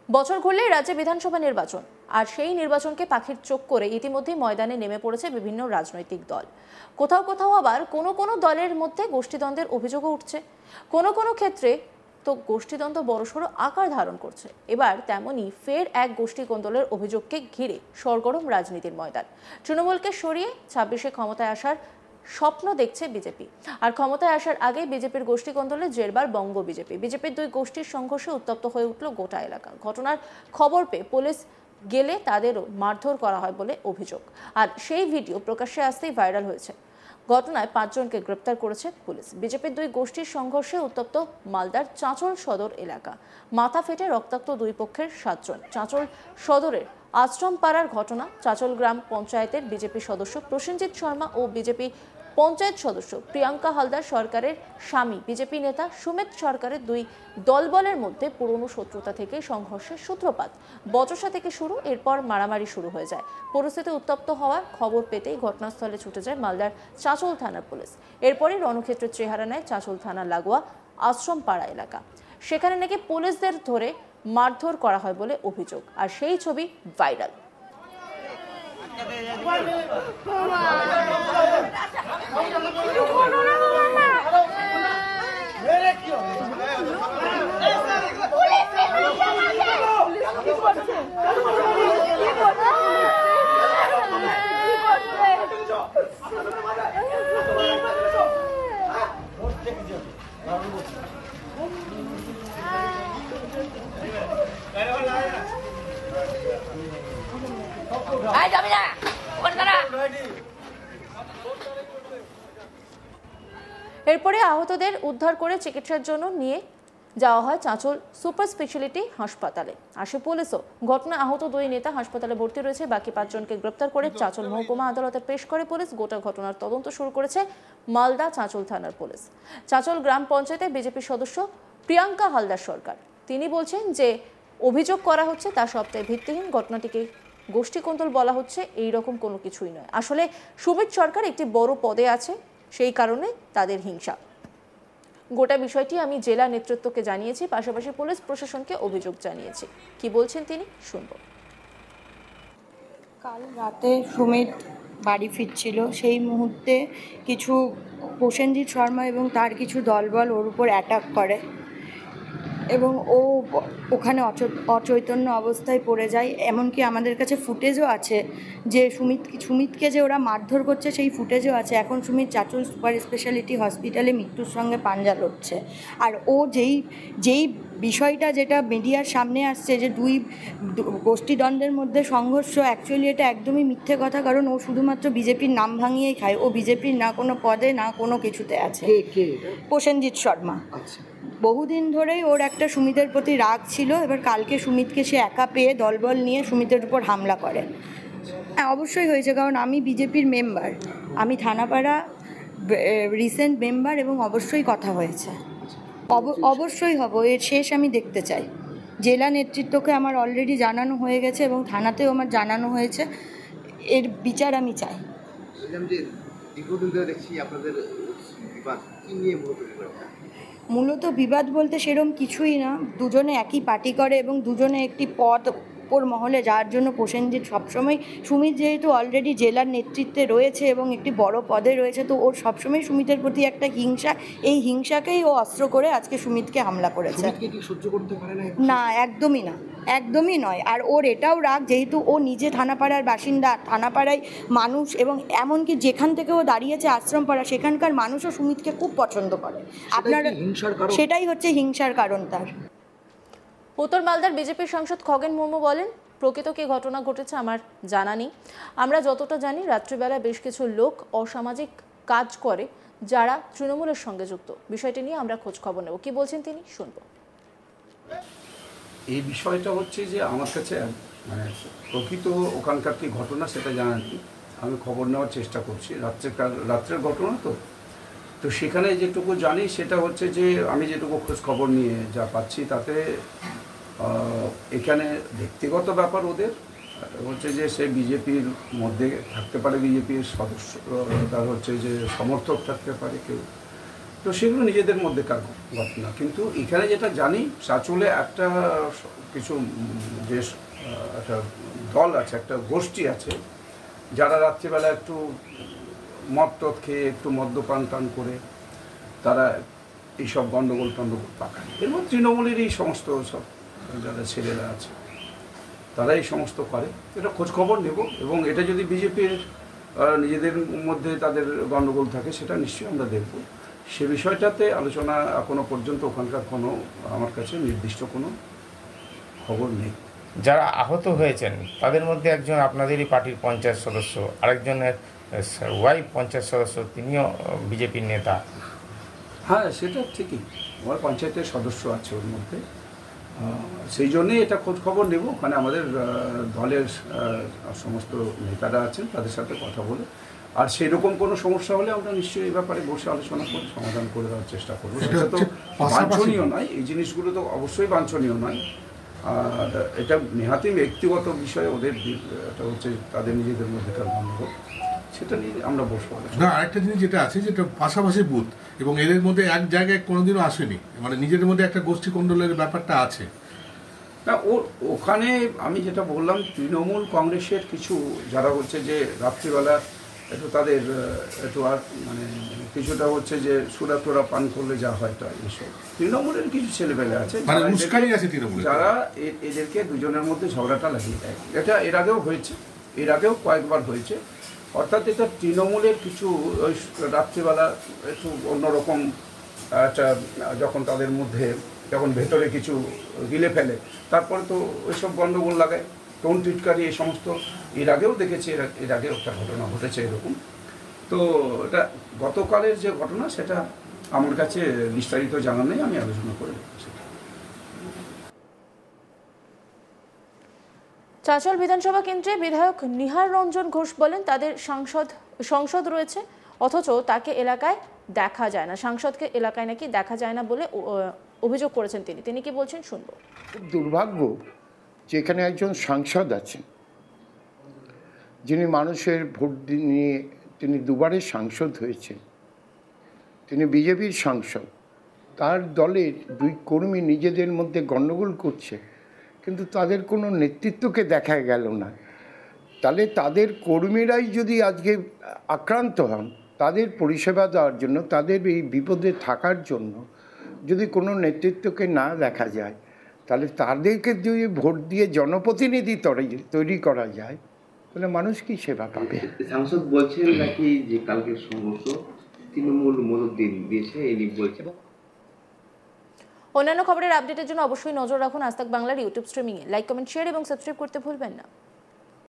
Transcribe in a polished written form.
বছর ঘুরলেই রাজ্যে বিধানসভা নির্বাচন, আর সেই নির্বাচনকে পাখির চোখ করে ইতিমধ্যেই ময়দানে নেমে পড়েছে বিভিন্ন রাজনৈতিক দল। কোথাও কোথাও আবার কোনো কোনো দলের মধ্যে গোষ্ঠীদ্বন্দ্বের অভিযোগও উঠছে। কোনো কোনো ক্ষেত্রে তো গোষ্ঠীদ্বন্দ্ব বড়সড় আকার ধারণ করছে। এবার তেমনই ফের এক গোষ্ঠী কোন্দলের অভিযোগকে ঘিরে সরগরম রাজনীতির ময়দান। তৃণমূলকে সরিয়ে 26-এ ক্ষমতায় আসার স্বপ্ন দেখছে বিজেপি, আর ক্ষমতায় আসার আগে বিজেপির গোষ্ঠী কোন্দলে জেরবার বঙ্গ বিজেপি। বিজেপির দুই গোষ্ঠীর সংঘর্ষে উত্তপ্ত হয়ে উঠল গোটা এলাকা। ঘটনার খবর পেয়ে পুলিশ গেলে তাদেরও মারধর করা হয় বলে অভিযোগ, আর সেই ভিডিও প্রকাশ্যে আসতেই ভাইরাল হয়েছে। ঘটনায় 5 জনকে গ্রেপ্তার করেছে পুলিশ। বিজেপির দুই গোষ্ঠীর সংঘর্ষে উত্তপ্ত মালদার চাঁচল সদর এলাকা। মাথা ফেটে রক্তাক্ত দুই পক্ষের 7 জন। চাঁচল সদরের আশ্রম পাড়ার ঘটনা। চাঁচল গ্রাম পঞ্চায়েতের বিজেপি সদস্য প্রসেনজিৎ শর্মা ও বিজেপি পঞ্চায়েত সদস্য প্রিয়াঙ্কা হালদার সরকারের স্বামী বিজেপি নেতা সুমিত সরকারের দুই দলবলের মধ্যে পুরনো শত্রুতা থেকে সংঘর্ষের সূত্রপাত। বচসা থেকে শুরু, এরপর মারামারি শুরু হয়ে যায়। পরিস্থিতি উত্তপ্ত হওয়ার খবর পেতেই ঘটনাস্থলে ছুটে যায় মালদার চাঁচল থানার পুলিশ। এরপরই রণক্ষেত্রের চেহারা নেয় চাঁচল থানা লাগোয়া আশ্রম পাড়া এলাকা। সেখানে নাকি পুলিশদের ধরে মারধর করা হয় বলে অভিযোগ, আর সেই ছবি ভাইরাল। এরপরে আহতদের উদ্ধার করে চিকিৎসার জন্য নিয়ে যাওয়া হয় চাঁচল সুপার স্পেশালিটি হাসপাতালে। আসে পুলিশও। ঘটনায় আহত দুই নেতা হাসপাতালে ভর্তি রয়েছে। বাকি 5 জনকে গ্রেপ্তার করে চাঁচল মহকুমা আদালতে পেশ করে পুলিশ। গোটা ঘটনার তদন্ত শুরু করেছে মালদা চাঁচল থানার পুলিশ। চাঁচল গ্রাম পঞ্চায়েতের বিজেপি সদস্য প্রিয়াঙ্কা হালদার সরকার তিনি বলছেন যে অভিযোগ করা হচ্ছে তা সবটাই ভিত্তিহীন। ঘটনাটিকে গোষ্ঠী কোন্দল বলা হচ্ছে, এই রকম কোনো কিছুই নয়। আসলে সুমিত সরকার একটি বড় পদে আছে, সেই কারণে তাদের হিংসা। গোটা বিষয়টি আমি জেলা নেতৃত্বকে জানিয়েছি, পাশাপাশি পুলিশ প্রশাসনকে অভিযোগ জানিয়েছি। কি বলছেন তিনি শুনব। কাল রাতে সুমিত বাড়ি ফিরছিল, সেই মুহূর্তে কিছু প্রসেনজিৎ শর্মা এবং তার কিছু দলবল ওর উপর অ্যাটাক করে এবং ও ওখানে অচৈতন্য অবস্থায় পড়ে যায়। এমনকি আমাদের কাছে ফুটেজও আছে যে সুমিতকে যে ওরা মারধর করছে, সেই ফুটেজও আছে। এখন সুমিত চাঁচল সুপার স্পেশালিটি হসপিটালে মৃত্যুর সঙ্গে পাঞ্জা লড়ছে। আর ও যেই বিষয়টা যেটা মিডিয়ার সামনে আসছে যে দুই গোষ্ঠীদ্বন্দ্বের মধ্যে সংঘর্ষ, অ্যাকচুয়ালি এটা একদমই মিথ্যে কথা। কারণ ও শুধুমাত্র বিজেপির নাম ভাঙিয়েই খায়। ও বিজেপির না কোনো পদে না কোনো কিছুতে আছে। প্রসেনজিৎ শর্মা। বহুদিন ধরেই ওর একটা সুমিতের প্রতি রাগ ছিল। এবার কালকে সুমিতকে সে একা পেয়ে দলবল নিয়ে সুমিতের উপর হামলা করে। হ্যাঁ, অবশ্যই হয়েছে, কারণ আমি বিজেপির মেম্বার, আমি থানাপাড়া রিসেন্ট মেম্বার, এবং অবশ্যই কথা হয়েছে। অবশ্যই হব, এর শেষ আমি দেখতে চাই। জেলা নেতৃত্বকে আমার অলরেডি জানানো হয়ে গেছে এবং থানাতেও আমার জানানো হয়েছে। এর বিচার আমি চাই। মূলত বিবাদ বলতে সেরকম কিছুই না। দুজনে একই পার্টি করে এবং দুজনে একটি পদ ওর মহলে যাওয়ার জন্য প্রসেনজিৎ সবসময়, সুমিত যেহেতু অলরেডি জেলার নেতৃত্বে রয়েছে এবং একটি বড় পদে রয়েছে, তো ওর সবসময় সুমিতের প্রতি একটা হিংসা, এই হিংসাকেই ও অস্ত্র করে আজকে সুমিতকে হামলা করেছে। না, একদমই না, একদমই নয়। আর ওর এটাও রাগ, যেহেতু ও নিজে থানাপাড়ার বাসিন্দা, থানাপাড়ায় মানুষ এবং এমনকি যেখান থেকে ও দাঁড়িয়েছে আশ্রমপাড়া, সেখানকার মানুষও সুমিতকে খুব পছন্দ করে। আপনার সেটাই হচ্ছে হিংসার কারণ তার। উত্তর মালদার বিজেপি সাংসদ খগেন মুর্মু বলেন, প্রকৃত কি ঘটনা ঘটেছে আমার জানা নেই। আমরা যতটা জানি, রাত্রিবেলা বেশ কিছু লোক অসামাজিক কাজ করে যারা তৃণমূলের সঙ্গে যুক্ত। বিষয়টি নিয়ে আমরা খোঁজ খবর নেব। কি বলছেন তিনি শুনব। এই বিষয়টা হচ্ছে যে আমার কাছে মানে প্রকৃত ওখানকার কি ঘটনা সেটা জানা নেই। আমি খবর নেওয়ার চেষ্টা করছি। রাত্রের ঘটনা তো সেখানে যেটুকু জানি সেটা হচ্ছে যে আমি যেটুকু খোঁজ খবর নিয়ে যা পাচ্ছি তাতে এখানে ব্যক্তিগত ব্যাপার ওদের হচ্ছে যে সে বিজেপির মধ্যে থাকতে পারে, বিজেপির সদস্য, তার হচ্ছে যে সমর্থক থাকতে পারে কেউ, তো সেগুলো নিজেদের মধ্যেকার ঘটনা। কিন্তু এখানে যেটা জানি চাঁচলে একটা কিছু যে একটা দল আছে, একটা গোষ্ঠী আছে, যারা রাত্রিবেলা একটু মদ টদ খেয়ে একটু মদ্যপান টান করে তারা এইসব গণ্ডগোল টণ্ডগোল পাকায়। এর মধ্যে তৃণমূলের এই সমস্ত সব যারা ছেলেরা আছে তারা এই সমস্ত করে। এটা খোঁজখবর নেব, এবং এটা যদি বিজেপির নিজেদের মধ্যে তাদের গণ্ডগোল থাকে সেটা নিশ্চয়ই আমরা দেখব। সে বিষয়টাতে আলোচনা এখনো পর্যন্ত ওখানকার কোনো আমার কাছে নির্দিষ্ট কোনো খবর নেই। যারা আহত হয়েছেন তাদের মধ্যে একজন আপনাদেরই পার্টির পঞ্চায়েত সদস্য, আরেকজনের ওয়াইফ পঞ্চায়েত সদস্য, তিনিও বিজেপির নেতা। হ্যাঁ, সেটা ঠিকই, আমার পঞ্চায়েতের সদস্য আছে ওর মধ্যে। সেই জন্যেই এটা খোঁজ খবর নেব। ওখানে আমাদের দলের সমস্ত নেতারা আছেন, তাদের সাথে কথা বলে, আর সেরকম কোনো সমস্যা হলে আমরা নিশ্চয়ই এই ব্যাপারে বসে আলোচনা করে সমাধান করে দেওয়ার চেষ্টা করবো। সেটা তো বাঞ্ছনীয় নয়, এই জিনিসগুলো তো অবশ্যই বাঞ্ছনীয় নয়। আর এটা নেহাতি ব্যক্তিগত বিষয়, ওদের এটা হচ্ছে তাদের নিজেদের মধ্যেকার গণ্ডগোল, সেটা নিয়ে আমরা বসবো। না, আরেকটা জিনিস যেটা আছে, যেটা পাশাপাশি বুথ এবং এদের মধ্যে এক জায়গায় কোনোদিনও আসেনি, মানে নিজেদের মধ্যে একটা গোষ্ঠী কোন্দলের ব্যাপারটা আছে না। ওখানে আমি যেটা বললাম, তৃণমূল কংগ্রেসের কিছু যারা হচ্ছে যে রাত্রিবেলা একটু তাদের একটু আর মানে কিছুটা হচ্ছে যে সুরা তোরা পান করলে যা হয় তা এইসব তৃণমূলের কিছু ছেলেবেলা আছে যারা এদেরকে দুজনের মধ্যে ঝগড়াটা লাগিয়ে দেয়। এটা এর আগেও হয়েছে, এর আগেও কয়েকবার হয়েছে। অর্থাৎ এটা তৃণমূলের কিছু ওই রাত্রিবেলা একটু অন্যরকম একটা, যখন তাদের মধ্যে যখন ভেতরে কিছু গিলে ফেলে, তারপরে তো ওইসব গণ্ডগোল লাগায়, টোন টিটকারি এই সমস্ত এর আগেও দেখেছি, এর আগেও একটা ঘটনা ঘটেছে এরকম। তো এটা গতকালের যে ঘটনা সেটা আমার কাছে বিস্তারিত জানা নেই, আমি আলোচনা করে সেটা। চাঁচল বিধানসভা কেন্দ্রে বিধায়ক নিহার রঞ্জন ঘোষ বলেন তাদের সংসদ রয়েছে, অথচ তাকে এলাকায় দেখা যায় না। সাংসদকে এলাকায় নাকি দেখা যায় না বলে অভিযোগ করেছেন তিনি কি বলছেন শুনবো। খুব দুর্ভাগ্য যে এখানে একজন সাংসদ আছেন যিনি মানুষের ভোট নিয়ে তিনি দুবারের সাংসদ হয়েছেন, তিনি বিজেপির সাংসদ, তার দলের দুই কর্মী নিজেদের মধ্যে গণ্ডগোল করছে, কিন্তু তাদের কোনো নেতৃত্বকে দেখা গেল না। তাহলে তাদের কর্মীরাই যদি আজকে আক্রান্ত হন, তাদের পরিষেবা দেওয়ার জন্য, তাদের এই বিপদে থাকার জন্য যদি কোনো নেতৃত্বকে না দেখা যায়, তাহলে তাদেরকে যদি ভোট দিয়ে জনপ্রতিনিধি তৈরি করা যায়, তাহলে মানুষ কি সেবা পাবে? সাংসদ বলছেন নাকি যে কালকের সংঘর্ষ তৃণমূল মদত দিয়েছে, এই বলছে। অন্যান্য খবরের আপডেটের জন্য অবশ্যই নজর রাখুন আজ তাক বাংলার ইউটিউব স্ট্রিমিংয়ে। লাইক, কমেন্ট, শেয়ার এবং সাবস্ক্রাইব করতে ভুলবেন না।